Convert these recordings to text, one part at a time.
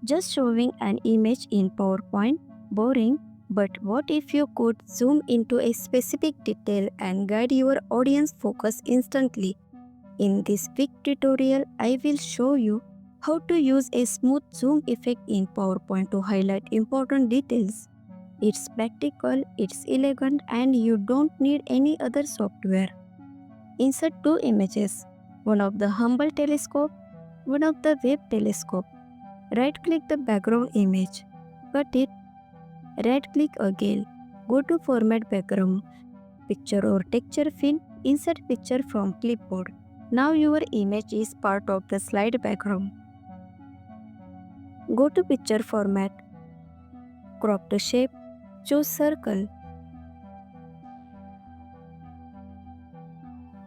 Just showing an image in PowerPoint? Boring. But what if you could zoom into a specific detail and guide your audience focus instantly? In this quick tutorial, I will show you how to use a smooth zoom effect in PowerPoint to highlight important details. It's practical, it's elegant, and you don't need any other software. Insert two images, one of the Hubble telescope, one of the Webb telescope. Right-click the background image. Cut it. Right-click again. Go to Format Background. Picture or texture fill. Insert picture from clipboard. Now your image is part of the slide background. Go to Picture Format. Crop the shape. Choose Circle.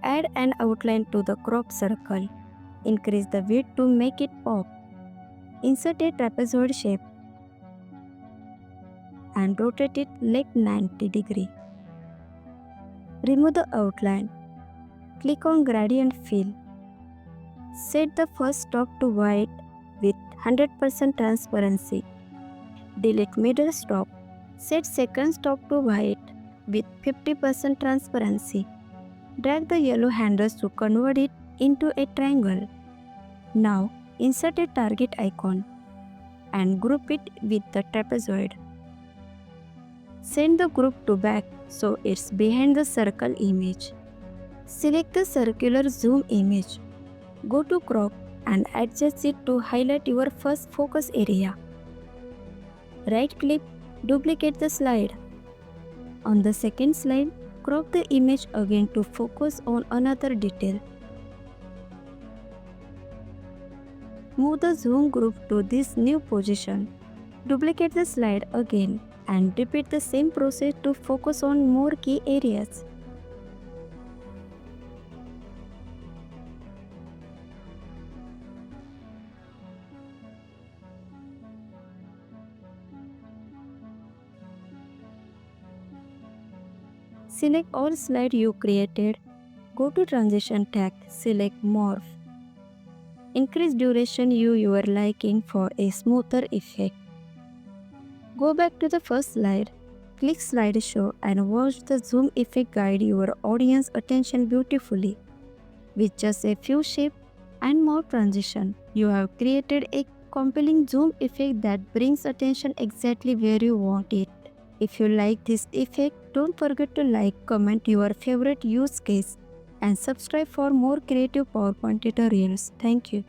Add an outline to the crop circle. Increase the width to make it pop. Insert a trapezoid shape and rotate it like 90 degrees. Remove the outline. Click on Gradient Fill. Set the first stop to white with 100% transparency. Delete middle stop. Set second stop to white with 50% transparency. Drag the yellow handles to convert it into a triangle. Now insert a target icon and group it with the trapezoid. Send the group to back so it's behind the circle image. Select the circular zoom image. Go to crop and adjust it to highlight your first focus area. Right-click, duplicate the slide. On the second slide, crop the image again to focus on another detail. Move the zoom group to this new position. Duplicate the slide again and repeat the same process to focus on more key areas. Select all slides you created. Go to Transition tag, select Morph. Increase duration you are liking for a smoother effect. Go back to the first slide, click Slideshow and watch the zoom effect guide your audience attention beautifully. With just a few shapes and more transition, you have created a compelling zoom effect that brings attention exactly where you want it. If you like this effect, don't forget to like, comment your favorite use case and subscribe for more creative PowerPoint tutorials. Thank you.